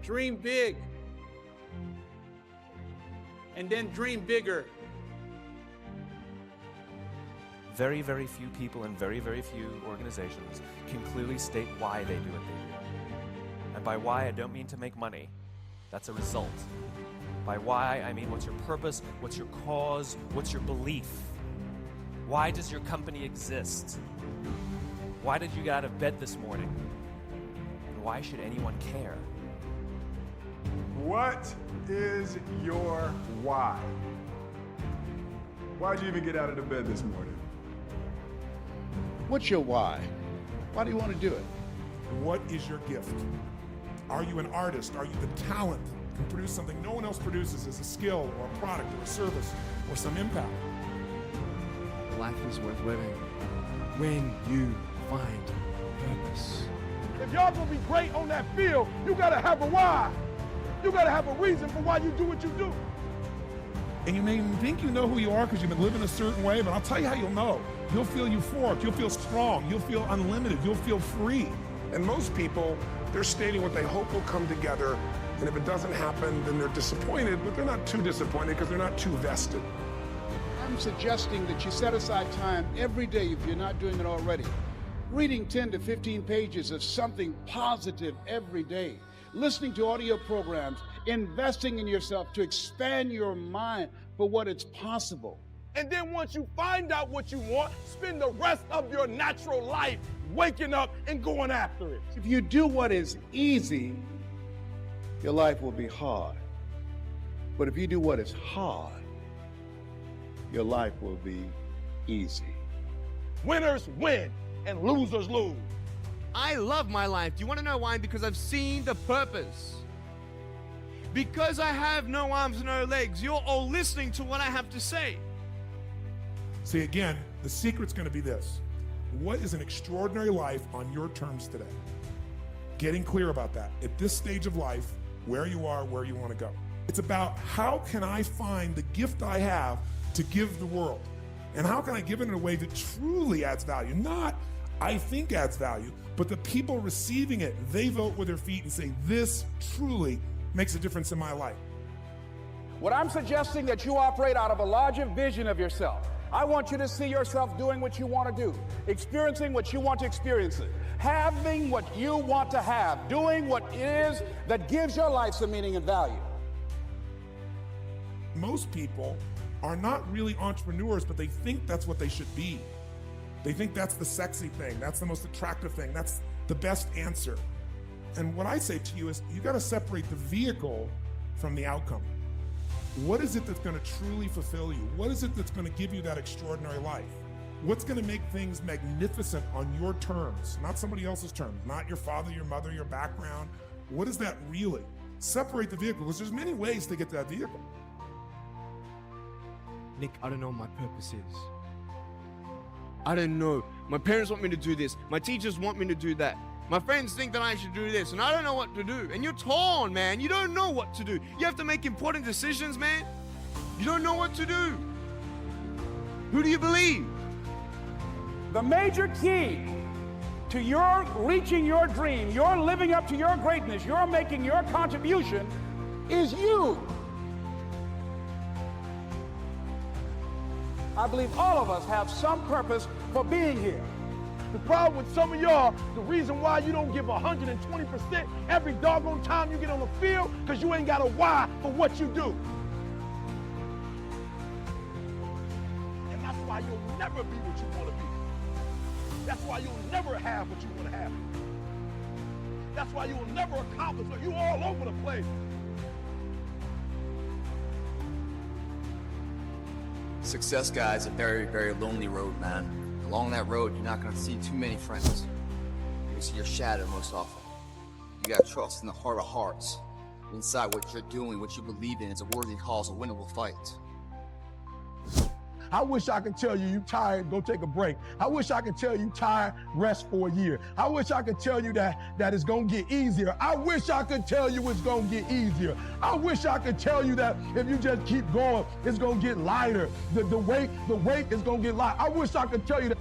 Dream big. And then dream bigger. Very, very few people and very, very few organizations can clearly state why they do what they do. And by why, I don't mean to make money. That's a result. By why, I mean what's your purpose, what's your cause, what's your belief? Why does your company exist? Why did you get out of bed this morning? And why should anyone care? What is your why? Why'd you even get out of the bed this morning? What's your why? Why do you want to do it? What is your gift? Are you an artist? Are you the talent that can produce something no one else produces as a skill or a product or a service or some impact? Life is worth living when you find purpose. If y'all gonna be great on that field, you gotta have a why. You gotta have a reason for why you do what you do. And you may even think you know who you are because you've been living a certain way, but I'll tell you how you'll know. You'll feel euphoric, you'll feel strong, you'll feel unlimited, you'll feel free. And most people, they're stating what they hope will come together, and if it doesn't happen, then they're disappointed, but they're not too disappointed because they're not too vested. I'm suggesting that you set aside time every day, if you're not doing it already, reading 10 to 15 pages of something positive every day, listening to audio programs, investing in yourself to expand your mind for what is possible. And then once you find out what you want, spend the rest of your natural life waking up and going after it. If you do what is easy, your life will be hard. But if you do what is hard, your life will be easy. Winners win and losers lose. I love my life. Do you want to know why? Because I've seen the purpose. Because I have no arms, no legs, you're all listening to what I have to say. See, again, the secret's going to be this. What is an extraordinary life on your terms today? Getting clear about that. At this stage of life, where you are, where you want to go. It's about how can I find the gift I have to give the world? And how can I give it in a way that truly adds value? Not, I think adds value, but the people receiving it, they vote with their feet and say, this truly makes a difference in my life. What I'm suggesting that you operate out of a larger vision of yourself. I want you to see yourself doing what you want to do, experiencing what you want to experience, having what you want to have, doing what it is that gives your life some meaning and value. Most people are not really entrepreneurs, but they think that's what they should be. They think that's the sexy thing, that's the most attractive thing, that's the best answer. And what I say to you is, you got to separate the vehicle from the outcome. What is it that's going to truly fulfill you? What is it that's going to give you that extraordinary life? What's going to make things magnificent on your terms, not somebody else's terms, not your father, your mother, your background? What is that really? Separate the vehicle, because there's many ways to get to that vehicle. Nick, I don't know what my purpose is. I don't know. My parents want me to do this. My teachers want me to do that. My friends think that I should do this, and I don't know what to do. And you're torn, man. You don't know what to do. You have to make important decisions, man. You don't know what to do. Who do you believe? The major key to your reaching your dream, your living up to your greatness, your making your contribution is you. I believe all of us have some purpose for being here. The problem with some of y'all, the reason why you don't give 120% every doggone time you get on the field, because you ain't got a why for what you do. And that's why you'll never be what you want to be. That's why you'll never have what you want to have. That's why you'll never accomplish what you're all over the place. Success, guys, is a very, very lonely road, man. Along that road, you're not gonna see too many friends. You see your shadow most often. You gotta trust in the heart of hearts. Inside what you're doing, what you believe in, is a worthy cause, a winnable fight. I wish I could tell you you tired, go take a break. I wish I could tell you tired, rest for a year. I wish I could tell you that it's gonna get easier. I wish I could tell you it's gonna get easier. I wish I could tell you that if you just keep going, it's gonna get lighter. The weight is gonna get light. I wish I could tell you that.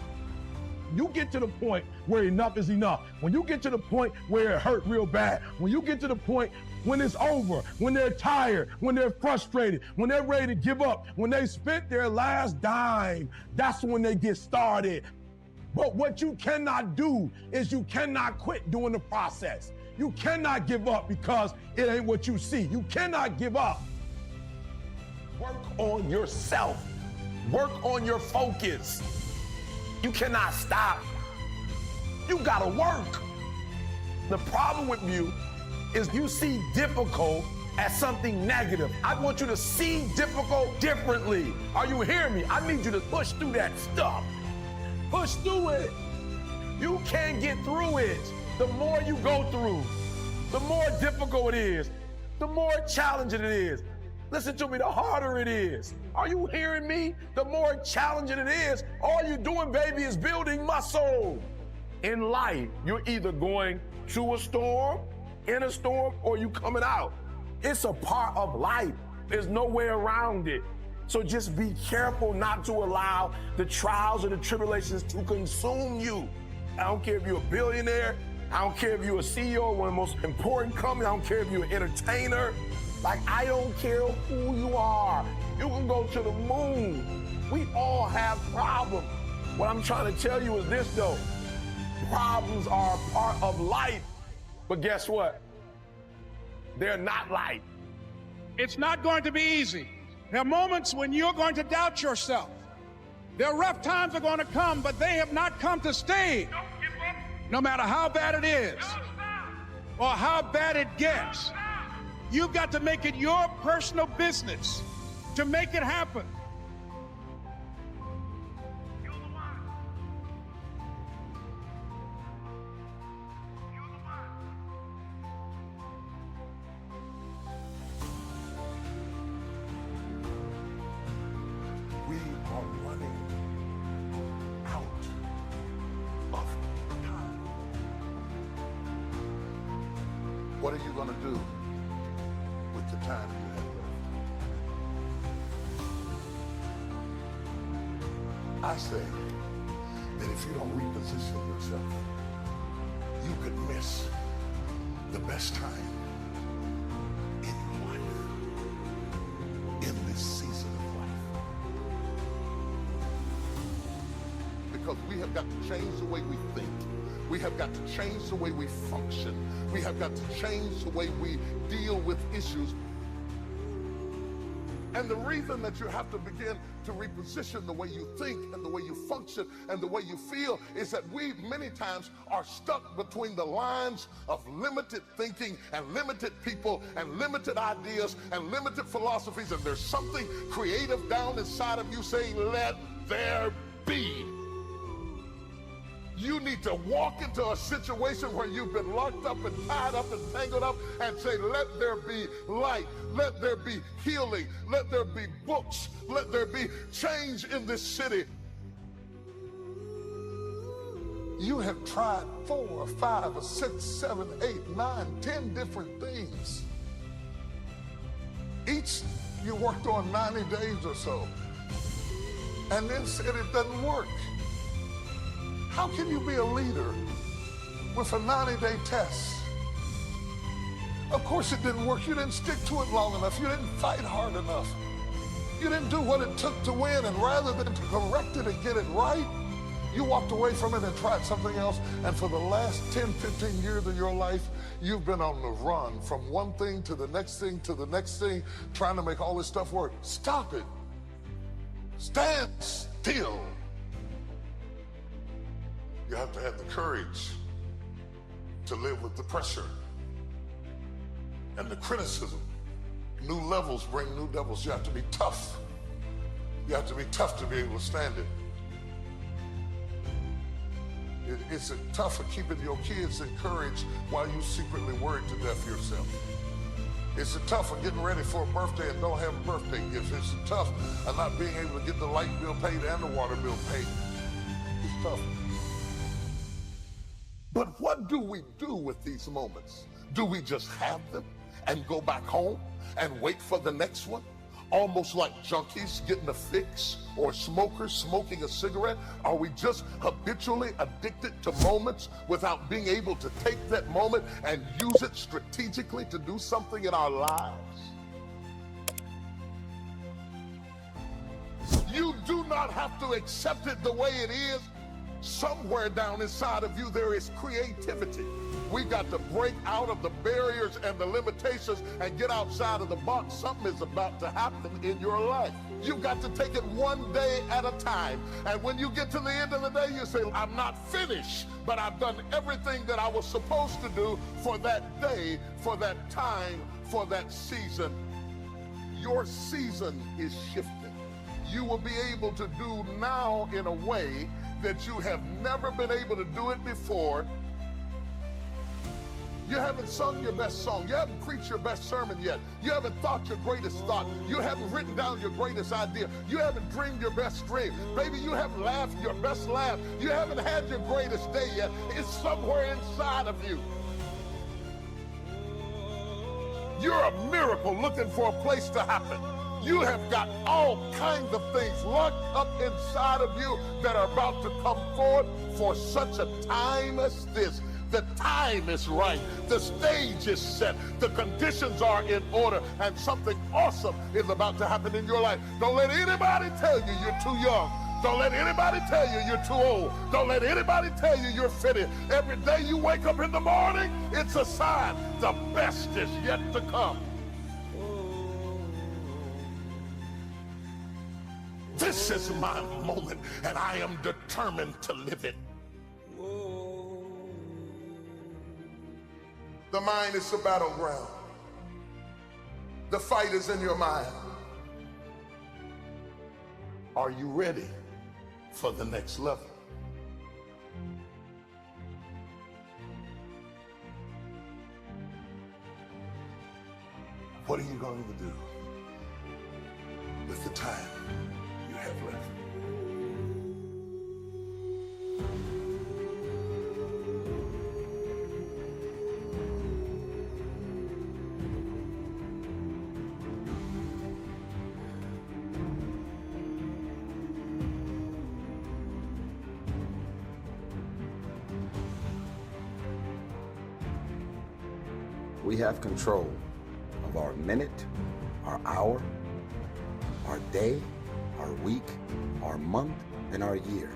you get to the point where enough is enough, when you get to the point where it hurt real bad, when you get to the point when it's over, when they're tired, when they're frustrated, when they're ready to give up, when they spent their last dime, that's when they get started. But what you cannot do is you cannot quit during the process. You cannot give up because it ain't what you see. You cannot give up. Work on yourself. Work on your focus. You cannot stop. You gotta work. The problem with you is you see difficult as something negative. I want you to see difficult differently. Are you hearing me? I need you to push through that stuff. Push through it. You can't get through it. The more you go through, the more difficult it is, the more challenging it is. Listen to me, the harder it is. Are you hearing me? The more challenging it is. All you're doing, baby, is building muscle. In life, you're either going through a storm, in a storm, or you coming out. It's a part of life. There's no way around it. So just be careful not to allow the trials or the tribulations to consume you. I don't care if you're a billionaire. I don't care if you're a CEO of one of the most important companies. I don't care if you're an entertainer. Like, I don't care who you are. You can go to the moon. We all have problems. What I'm trying to tell you is this, though. Problems are a part of life. But guess what? They're not life. It's not going to be easy. There are moments when you're going to doubt yourself. There are rough times are going to come, but they have not come to stay. No matter how bad it is or how bad it gets, you've got to make it your personal business to make it happen. We are running out of time. What are you going to do with the time you have left? I say that if you don't reposition yourself, you could miss the best time in your life, in this season of life. Because we have got to change the way we think. We have got to change the way we function. We have got to change the way we deal with issues. And the reason that you have to begin to reposition the way you think and the way you function and the way you feel is that we many times are stuck between the lines of limited thinking and limited people and limited ideas and limited philosophies, and there's something creative down inside of you saying, let there be. You need to walk into a situation where you've been locked up and tied up and tangled up and say, let there be light, let there be healing, let there be books, let there be change in this city. You have tried 4 or 5 or 6, 7, 8, 9, 10 different things. Each you worked on 90 days or so and then said it doesn't work. How can you be a leader with a 90-day test? Of course it didn't work. You didn't stick to it long enough. You didn't fight hard enough. You didn't do what it took to win, and rather than to correct it and get it right, you walked away from it and tried something else, and for the last 10, 15 years of your life, you've been on the run from one thing to the next thing to the next thing, trying to make all this stuff work. Stop it. Stand still. You have to have the courage to live with the pressure and the criticism. New levels bring new devils. You have to be tough. You have to be tough to be able to stand it. It's tough for keeping your kids encouraged while you secretly worried to death yourself. It's tough for getting ready for a birthday and don't have a birthday gift. It's tough of not being able to get the light bill paid and the water bill paid. It's tough. But what do we do with these moments? Do we just have them and go back home and wait for the next one? almost like junkies getting a fix or smokers smoking a cigarette? Are we just habitually addicted to moments without being able to take that moment and use it strategically to do something in our lives? You do not have to accept it the way it is. Somewhere down inside of you, there is creativity. We got to break out of the barriers and the limitations and get outside of the box. Something is about to happen in your life. You've got to take it one day at a time. And when you get to the end of the day, you say, I'm not finished, but I've done everything that I was supposed to do for that day, for that time, for that season. Your season is shifting. You will be able to do now in a way that you have never been able to do it before. You haven't sung your best song. You haven't preached your best sermon yet. You haven't thought your greatest thought. You haven't written down your greatest idea. You haven't dreamed your best dream. Maybe you haven't laughed your best laugh. You haven't had your greatest day yet. It's somewhere inside of you. You're a miracle looking for a place to happen. You have got all kinds of things locked up inside of you that are about to come forth for such a time as this. The time is right. The stage is set. The conditions are in order. And something awesome is about to happen in your life. Don't let anybody tell you you're too young. Don't let anybody tell you you're too old. Don't let anybody tell you you're fitted. Every day you wake up in the morning, it's a sign the best is yet to come. This is my moment, and I am determined to live it. The mind is the battleground. The fight is in your mind. Are you ready for the next level? What are you going to do with the time you have left? We have control of our minute, our hour, our day, our week, our month, and our year.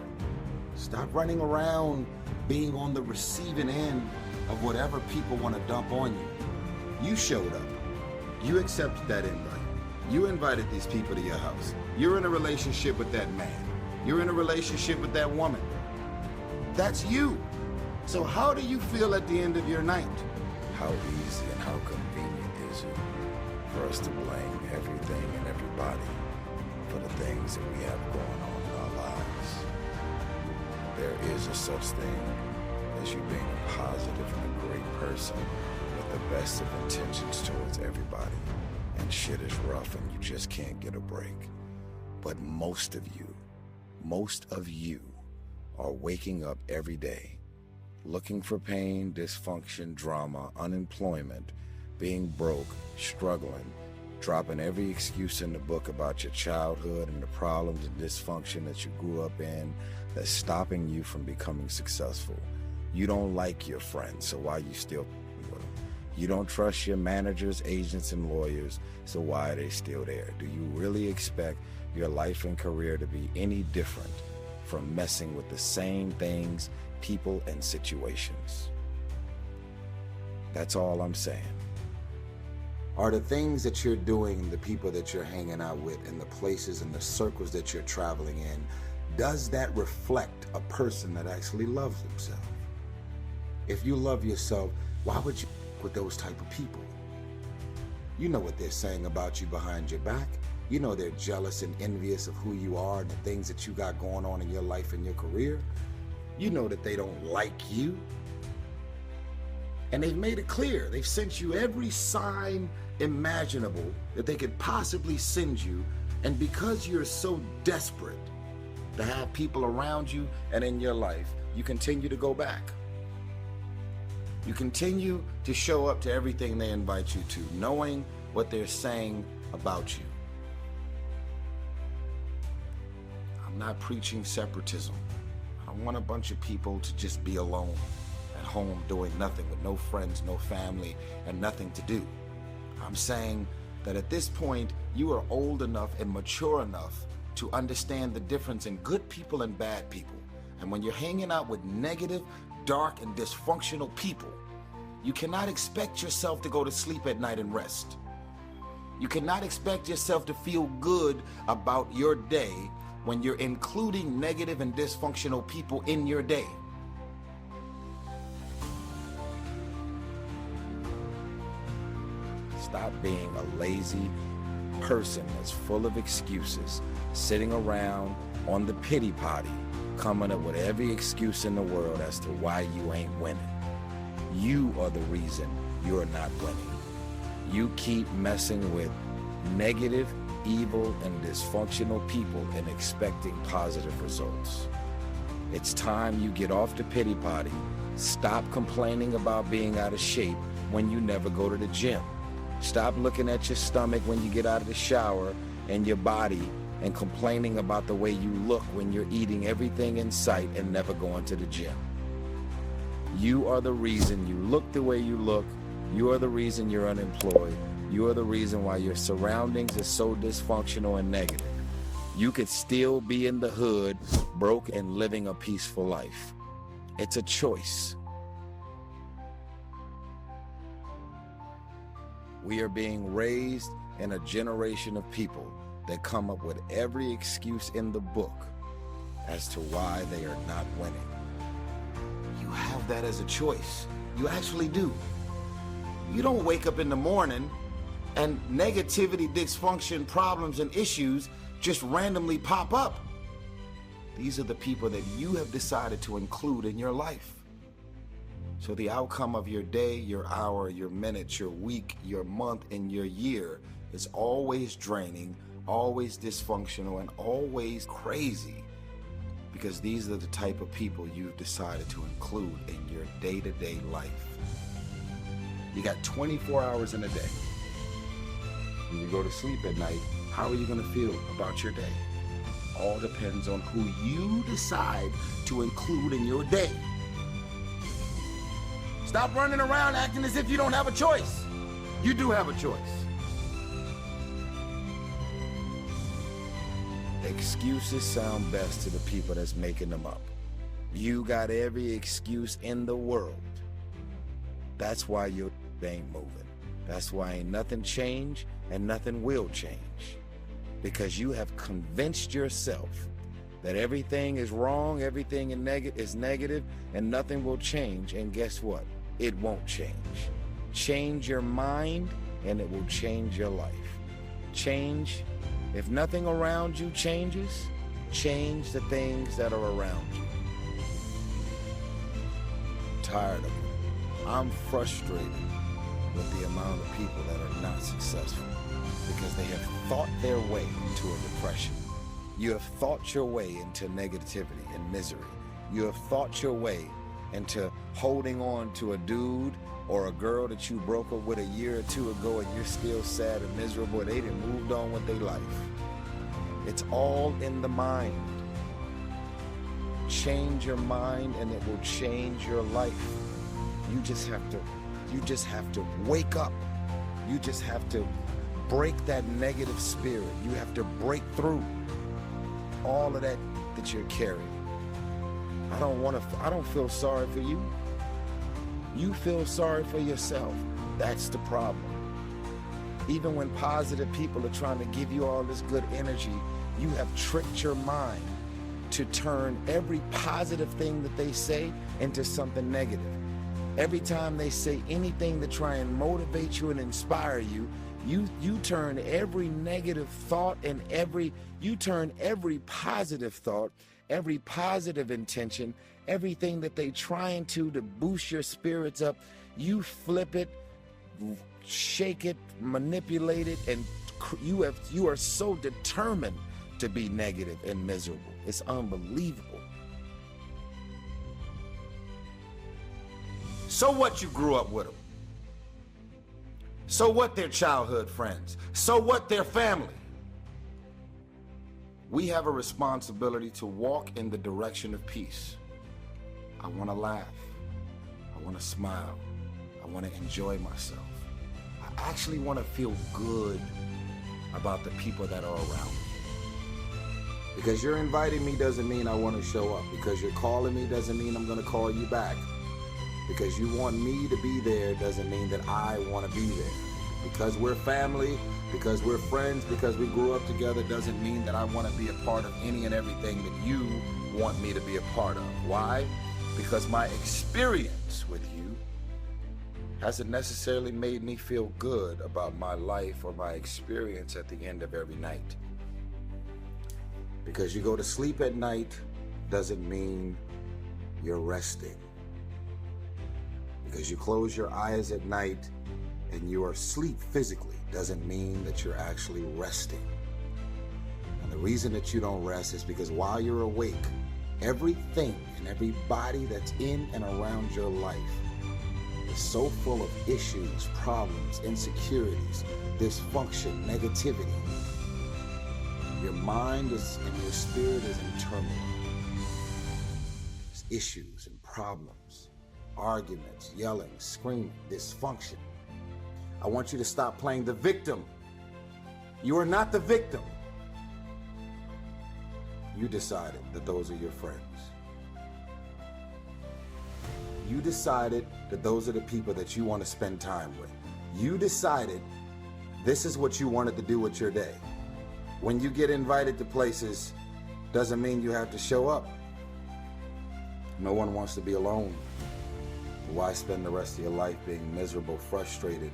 Stop running around being on the receiving end of whatever people want to dump on you. You showed up. You accepted that invite. You invited these people to your house. You're in a relationship with that man. You're in a relationship with that woman. That's you. So how do you feel at the end of your night? How easy and how convenient is it for us to blame everything and everybody for the things that we have going on in our lives? There is a such thing as you being a positive and a great person with the best of intentions towards everybody, and shit is rough and you just can't get a break. But most of you are waking up every day looking for pain, dysfunction, drama, unemployment, being broke, struggling, dropping every excuse in the book about your childhood and the problems and dysfunction that you grew up in that's stopping you from becoming successful. You don't like your friends, so why are you still with them? You don't trust your managers, agents, and lawyers, so why are they still there? Do you really expect your life and career to be any different from messing with the same things, people, and situations? That's all I'm saying. Are the things that you're doing, the people that you're hanging out with, and the places and the circles that you're traveling in, does that reflect a person that actually loves themselves? If you love yourself, why would you with those type of people? You know what they're saying about you behind your back. You know they're jealous and envious of who you are and the things that you got going on in your life and your career. You know that they don't like you. And they've made it clear. They've sent you every sign imaginable that they could possibly send you. And because you're so desperate to have people around you and in your life, you continue to go back. You continue to show up to everything they invite you to, knowing what they're saying about you. not preaching separatism. I don't want a bunch of people to just be alone at home doing nothing with no friends, no family, and nothing to do. I'm saying that at this point, you are old enough and mature enough to understand the difference in good people and bad people. And when you're hanging out with negative, dark, and dysfunctional people, you cannot expect yourself to go to sleep at night and rest. You cannot expect yourself to feel good about your day when you're including negative and dysfunctional people in your day. Stop being a lazy person that's full of excuses, sitting around on the pity potty, coming up with every excuse in the world as to why you ain't winning. You are the reason you're not winning. You keep messing with negative, evil, and dysfunctional people and expecting positive results. It's time you get off the pity potty. Stop complaining about being out of shape when you never go to the gym. Stop looking at your stomach when you get out of the shower and your body and complaining about the way you look when you're eating everything in sight and never going to the gym. You are the reason you look the way you look. You are the reason you're unemployed. You are the reason why your surroundings are so dysfunctional and negative. You could still be in the hood, broke and living a peaceful life. It's a choice. We are being raised in a generation of people that come up with every excuse in the book as to why they are not winning. You have that as a choice. You actually do. You don't wake up in the morning and negativity, dysfunction, problems, and issues just randomly pop up. These are the people that you have decided to include in your life. So the outcome of your day, your hour, your minute, your week, your month, and your year is always draining, always dysfunctional, and always crazy. Because these are the type of people you've decided to include in your day-to-day life. You got 24 hours in a day. When you go to sleep at night, how are you going to feel about your day? All depends on who you decide to include in your day. Stop running around acting as if you don't have a choice. You do have a choice. Excuses sound best to the people that's making them up. You got every excuse in the world. That's why you ain't moving. That's why ain't nothing changed and nothing will change. Because you have convinced yourself that everything is wrong, everything is negative, and nothing will change. And guess what? It won't change. Change your mind and it will change your life. Change. If nothing around you changes, change the things that are around you. I'm tired of it. I'm frustrated with the amount of people that are not successful because they have thought their way into a depression. You have thought your way into negativity and misery. You have thought your way into holding on to a dude or a girl that you broke up with a year or two ago and you're still sad and miserable. They done moved on with their life. It's all in the mind. Change your mind and it will change your life. You just have to wake up. You just have to break that negative spirit. You have to break through all of that you're carrying. I don't feel sorry for you. You feel sorry for yourself. That's the problem. Even when positive people are trying to give you all this good energy, you have tricked your mind to turn every positive thing that they say into something negative. Every time they say anything to try and motivate you and inspire you, you turn every negative thought and you turn every positive thought, every positive intention, everything that they trying to boost your spirits up, you flip it, shake it, manipulate it, and you are so determined to be negative and miserable. It's unbelievable. So what you grew up with them? So what their childhood friends? So what their family? We have a responsibility to walk in the direction of peace. I want to laugh. I want to smile. I want to enjoy myself. I actually want to feel good about the people that are around me. Because you're inviting me doesn't mean I want to show up. Because you're calling me doesn't mean I'm going to call you back. Because you want me to be there doesn't mean that I want to be there. Because we're family, because we're friends, because we grew up together doesn't mean that I want to be a part of any and everything that you want me to be a part of. Why? Because my experience with you hasn't necessarily made me feel good about my life or my experience at the end of every night. Because you go to sleep at night doesn't mean you're resting. Because you close your eyes at night and you are asleep physically doesn't mean that you're actually resting. And the reason that you don't rest is because while you're awake, everything and everybody that's in and around your life is so full of issues, problems, insecurities, dysfunction, negativity. Your mind is and your spirit is in turmoil. There's issues and problems, arguments, yelling, screaming, dysfunction. I want you to stop playing the victim. You are not the victim. You decided that those are your friends. You decided that those are the people that you want to spend time with. You decided this is what you wanted to do with your day. When you get invited to places, doesn't mean you have to show up. No one wants to be alone. Why spend the rest of your life being miserable, frustrated,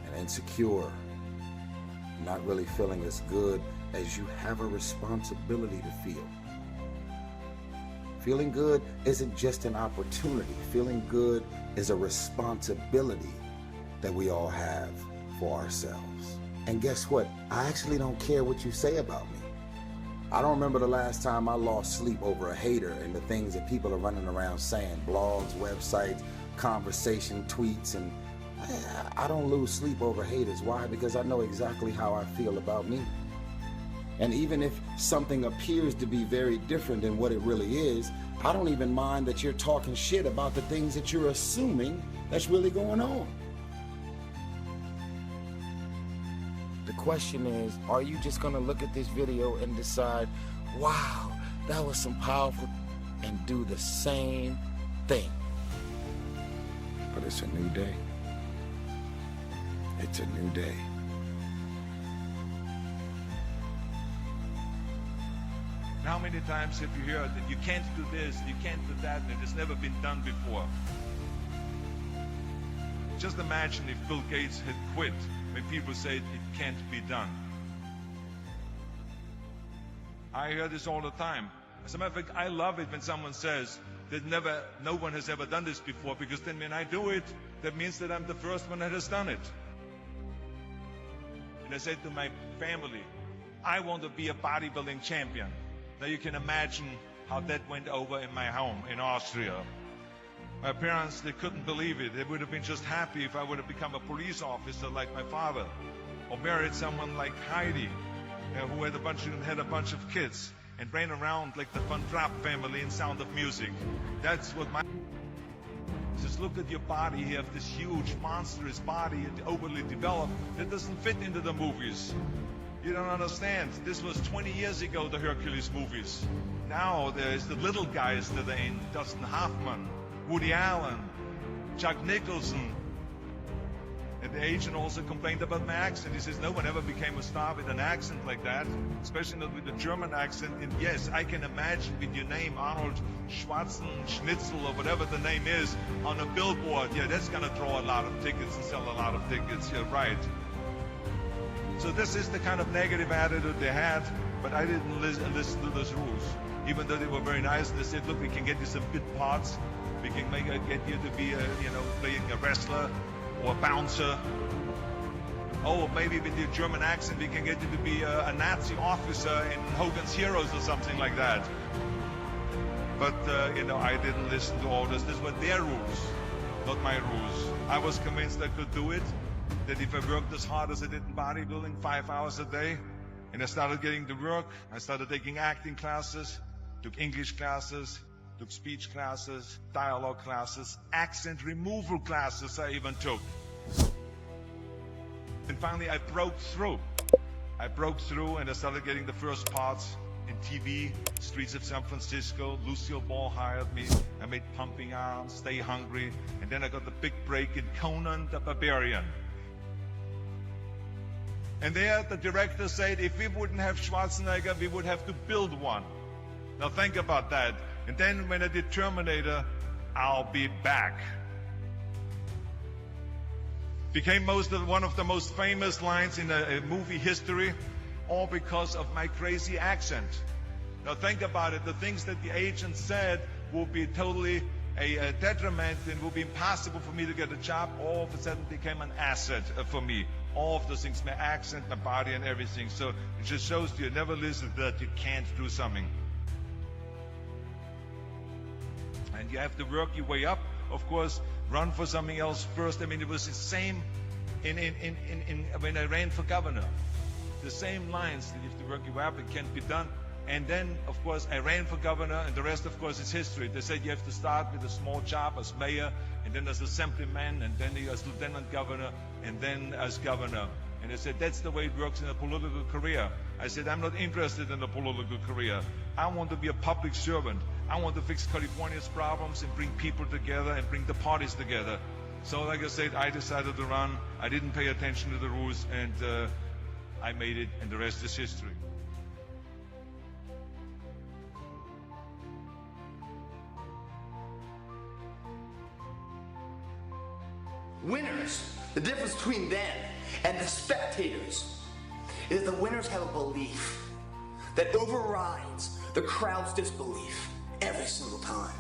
and insecure, not really feeling as good as you have a responsibility to feel? Feeling good isn't just an opportunity. Feeling good is a responsibility that we all have for ourselves. And guess what? I actually don't care what you say about me. I don't remember the last time I lost sleep over a hater and the things that people are running around saying, blogs, websites, conversation, tweets, and I don't lose sleep over haters. Why? Because I know exactly how I feel about me. And even if something appears to be very different than what it really is, I don't even mind that you're talking shit about the things that you're assuming that's really going on. The question is, are you just gonna look at this video and decide, wow, that was some powerful, and do the same thing? But it's a new day. It's a new day. How many times have you heard that you can't do this, you can't do that, and it's never been done before? Just imagine if Bill Gates had quit when people say it can't be done. I hear this all the time. As a matter of fact, I love it when someone says that no one has ever done this before, because then when I do it, that means that I'm the first one that has done it. And I said to my family, I want to be a bodybuilding champion. Now you can imagine how that went over in my home in Austria. My parents, they couldn't believe it. They would have been just happy if I would have become a police officer like my father, or married someone like Heidi, who had a bunch of kids and ran around like the Von Trapp family in Sound of Music. That's what my... Just look at your body. You have this huge, monstrous body, and overly developed, that doesn't fit into the movies. You don't understand. This was 20 years ago, the Hercules movies. Now there's the little guys that are in, Dustin Hoffman, Woody Allen, Chuck Nicholson. And the agent also complained about my accent. He says, no one ever became a star with an accent like that, especially not with a German accent. And yes, I can imagine with your name, Arnold Schwarzenegger, or whatever the name is, on a billboard. Yeah, that's going to draw a lot of tickets and sell a lot of tickets. You're right. So this is the kind of negative attitude they had, but I didn't listen to those rules. Even though they were very nice, they said, look, we can get you some bit parts. We can get you to be, playing a wrestler or a bouncer. Oh, maybe with your German accent, we can get you to be a Nazi officer in Hogan's Heroes or something like that. But, I didn't listen to all this. These were their rules, not my rules. I was convinced I could do it, that if I worked as hard as I did in bodybuilding, 5 hours a day, And I started getting to work. I started taking acting classes, took English classes, took speech classes, dialogue classes, accent removal classes I even took. And finally I broke through. I broke through and I started getting the first parts in TV, Streets of San Francisco. Lucille Ball hired me. I made Pumping Iron, Stay Hungry, and then I got the big break in Conan the Barbarian. And there the director said, if we wouldn't have Schwarzenegger, we would have to build one. Now think about that. And then when I did Terminator, I'll be back. Became one of the most famous lines in a movie history, all because of my crazy accent. Now think about it, the things that the agent said will be totally a detriment and will be impossible for me to get a job, all of a sudden became an asset for me. All of those things, my accent, my body and everything. So it just shows you never listen that you can't do something. And you have to work your way up, of course, run for something else first. I mean, it was the same when I ran for governor. The same lines that you have to work your way up, it can't be done. And then, of course, I ran for governor, and the rest, of course, is history. They said you have to start with a small job as mayor, and then as assemblyman, and then as lieutenant governor, and then as governor. And they said, that's the way it works in a political career. I said, I'm not interested in a political career. I want to be a public servant. I want to fix California's problems and bring people together and bring the parties together. So like I said, I decided to run. I didn't pay attention to the rules, and I made it, and the rest is history. Winners, the difference between them and the spectators is the winners have a belief that overrides the crowd's disbelief every single time.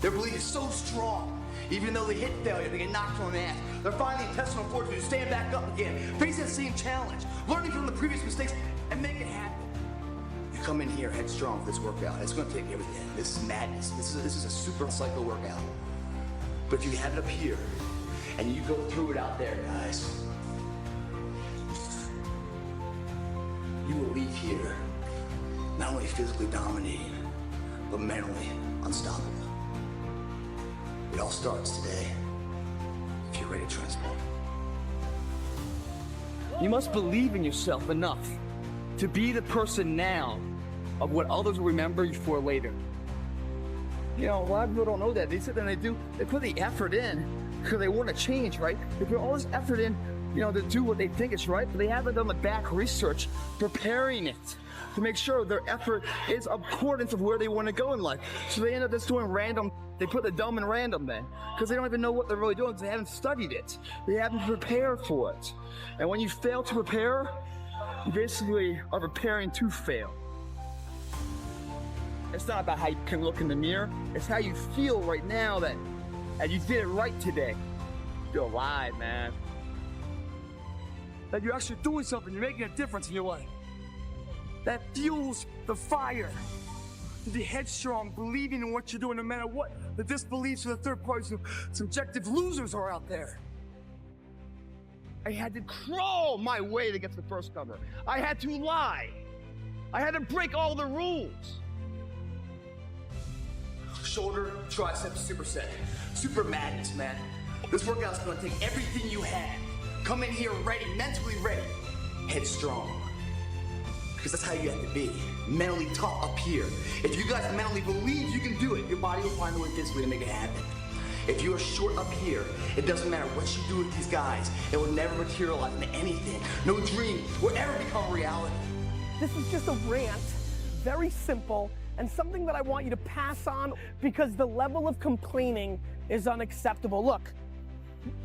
Their belief is so strong, even though they hit failure, they get knocked on the ass. They're finding intestinal fortitude to stand back up again, face that same challenge, learning from the previous mistakes, and make it happen. You come in here headstrong for this workout. It's going to take everything. This is madness. This is a super cycle workout. But if you have it up here, and you go through it out there, guys, you will leave here not only physically dominating, but mentally unstoppable. It all starts today, if you're ready to transform. You must believe in yourself enough to be the person now of what others will remember you for later. You know, a lot of people don't know that. They sit there and they put the effort in because they want to change, right? They put all this effort in, you know, to do what they think is right, but they haven't done the back research preparing it to make sure their effort is accordance of where they want to go in life. So they end up just doing random. They put the dumb in random then because they don't even know what they're really doing because they haven't studied it. They haven't prepared for it. And when you fail to prepare, you basically are preparing to fail. It's not about how you can look in the mirror. It's how you feel right now that you did it right today. You're alive, man. That you're actually doing something. You're making a difference in your life. That fuels the fire. To be headstrong, believing in what you're doing no matter what the disbeliefs of the third party subjective losers are out there. I had to crawl my way to get to the first cover. I had to lie. I had to break all the rules. Shoulder, tricep, superset. Super madness, man. This workout's gonna take everything you had. Come in here ready, mentally ready. Headstrong. Because that's how you have to be. Mentally tough up here. If you guys mentally believe you can do it, your body will find a way physically to make it happen. If you are short up here, it doesn't matter what you do with these guys. It will never materialize into anything. No dream will ever become reality. This is just a rant, very simple, and something that I want you to pass on because the level of complaining is unacceptable. Look,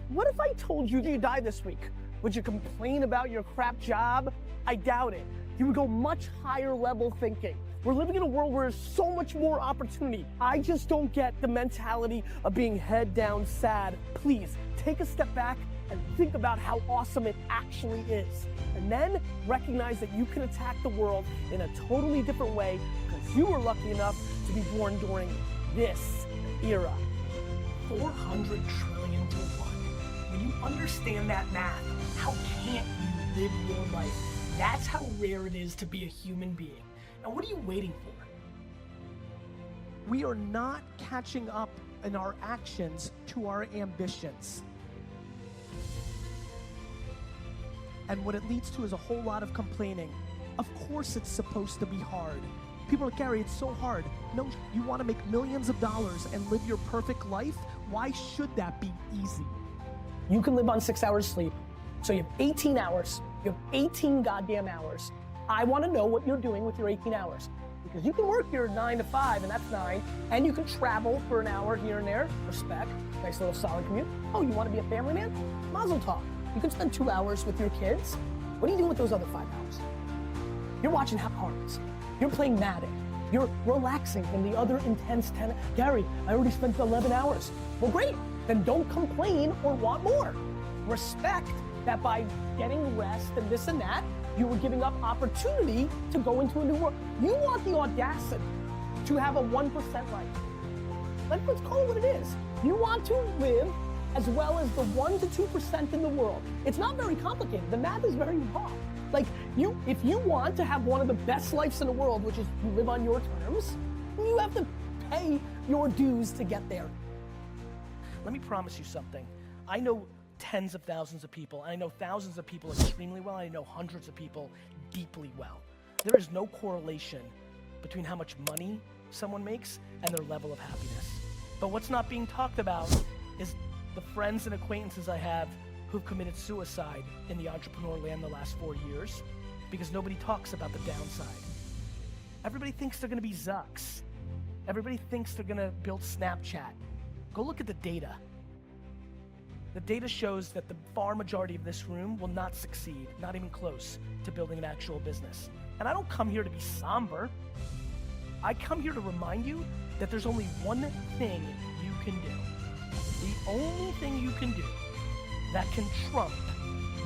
what if I told you you died this week? Would you complain about your crap job? I doubt it. You would go much higher level thinking. We're living in a world where there's so much more opportunity. I just don't get the mentality of being head down sad. Please, take a step back and think about how awesome it actually is. And then recognize that you can attack the world in a totally different way because you were lucky enough to be born during this era. 400 trillion to 1. When you understand that math, how can't you live your life That's how rare it is to be a human being. And what are you waiting for? We are not catching up in our actions to our ambitions. And what it leads to is a whole lot of complaining. Of course it's supposed to be hard. People are like, Gary, it's so hard. No, you want to make millions of dollars and live your perfect life? Why should that be easy? You can live on 6 hours sleep. So you have 18 hours. You have 18 goddamn hours. I want to know what you're doing with your 18 hours. Because you can work your 9 to 5, and that's 9, and you can travel for an hour here and there. Respect. Nice little solid commute. Oh, you want to be a family man? Mazel tov. You can spend 2 hours with your kids. What are you doing with those other 5 hours? You're watching Hearts. You're playing Madden. You're relaxing from the other intense 10. Gary, I already spent 11 hours. Well, great. Then don't complain or want more. Respect that by getting rest and this and that, you were giving up opportunity to go into a new world. You want the audacity to have a 1% life. Let's call it what it is. You want to live as well as the 1 to 2% in the world. It's not very complicated. The math is very raw. Like, if you want to have one of the best lives in the world, which is you live on your terms, you have to pay your dues to get there. Let me promise you something. I know tens of thousands of people. I know thousands of people extremely well. I know hundreds of people deeply well. There is no correlation between how much money someone makes and their level of happiness. But what's not being talked about is the friends and acquaintances I have who've committed suicide in the entrepreneur land the last 4 years because nobody talks about the downside. Everybody thinks they're gonna be Zucks. Everybody thinks they're gonna build Snapchat. Go look at the data. The data shows that the far majority of this room will not succeed, not even close, to building an actual business. And I don't come here to be somber. I come here to remind you that there's only one thing you can do. The only thing you can do that can trump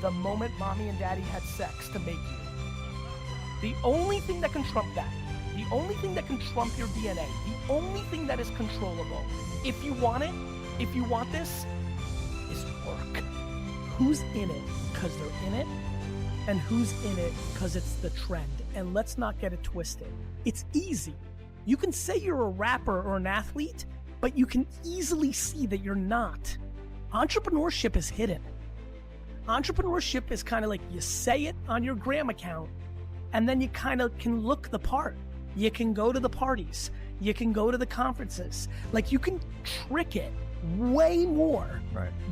the moment mommy and daddy had sex to make you. The only thing that can trump that, the only thing that can trump your DNA, the only thing that is controllable, if you want it, if you want this, is work. Who's in it because they're in it, and who's in it because it's the trend. And let's not get it twisted. It's easy. You can say you're a rapper or an athlete, but you can easily see that you're not. Entrepreneurship is hidden. Entrepreneurship is kind of like you say it on your gram account, and then you kind of can look the part. You can go to the parties. You can go to the conferences. Like, you can trick it way more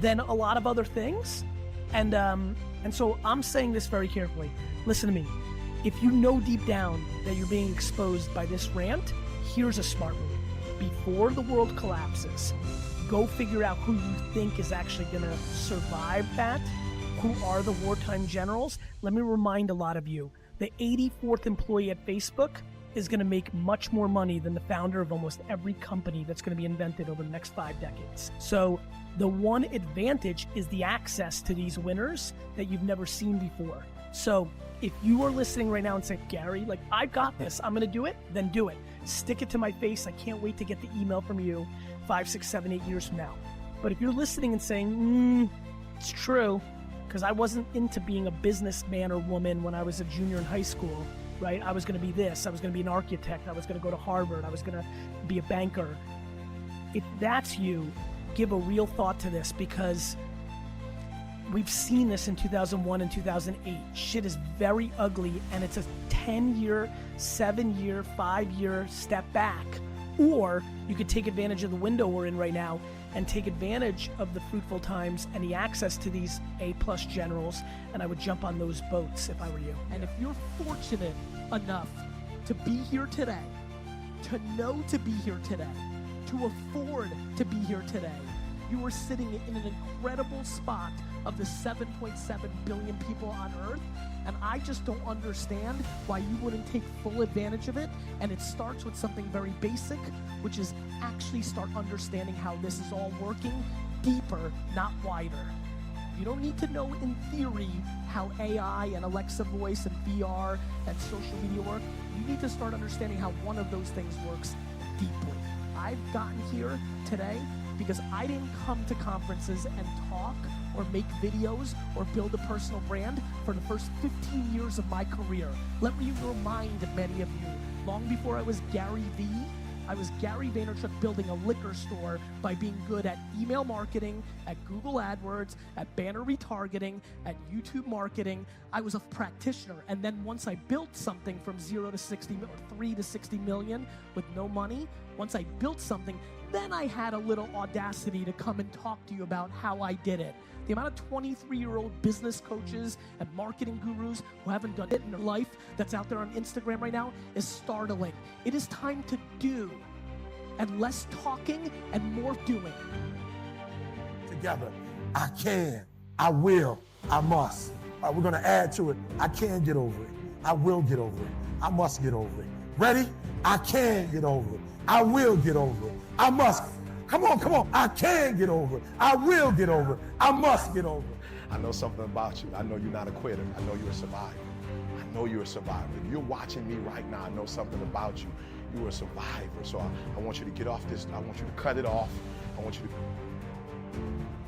than a lot of other things. And so I'm saying this very carefully. Listen to me. If you know deep down that you're being exposed by this rant, here's a smart move. Before the world collapses, go figure out who you think is actually going to survive that. Who are the wartime generals? Let me remind a lot of you, the 84th employee at Facebook is going to make much more money than the founder of almost every company that's going to be invented over the next 5 decades. So the one advantage is the access to these winners that you've never seen before. So if you are listening right now and say, Gary, like, I've got this, I'm going to do it, then do it. Stick it to my face. I can't wait to get the email from you 5, 6, 7, 8 years from now. But if you're listening and saying, it's true, because I wasn't into being a businessman or woman when I was a junior in high school, right? I was going to be this. I was going to be an architect. I was going to go to Harvard. I was going to be a banker. If that's you, give a real thought to this, because we've seen this in 2001 and 2008. Shit is very ugly, and it's a 10-year, 7-year, 5-year step back. Or you could take advantage of the window we're in right now and take advantage of the fruitful times and the access to these A-plus generals, and I would jump on those boats if I were you. And if you're fortunate enough to be here today, to know to be here today, to afford to be here today, you are sitting in an incredible spot of the 7.7 billion people on Earth, and I just don't understand why you wouldn't take full advantage of it. And it starts with something very basic, which is actually start understanding how this is all working deeper, not wider. You don't need to know in theory how AI and Alexa voice and VR and social media work. You need to start understanding how one of those things works deeply. I've gotten here today because I didn't come to conferences and talk or make videos or build a personal brand for the first 15 years of my career. Let me remind many of you, long before I was Gary Vee, I was Gary Vaynerchuk building a liquor store by being good at email marketing, at Google AdWords, at banner retargeting, at YouTube marketing. I was a practitioner. And then once I built something from 0 to 60 or 3 to 60 million with no money, once I built something, then I had a little audacity to come and talk to you about how I did it. The amount of 23-year-old business coaches and marketing gurus who haven't done it in their life that's out there on Instagram right now is startling. It is time to do, and less talking and more doing. Together, I can, I will, I must. All right, we're gonna add to it. I can get over it. I will get over it. I must get over it. Ready? I can get over it. I will get over it. I must. Come on, come on. I can get over it. I will get over it. I must get over it. I know something about you. I know you're not a quitter. I know you're a survivor. I know you're a survivor. If you're watching me right now, I know something about you. You're a survivor. So I want you to get off this. I want you to cut it off. I want you to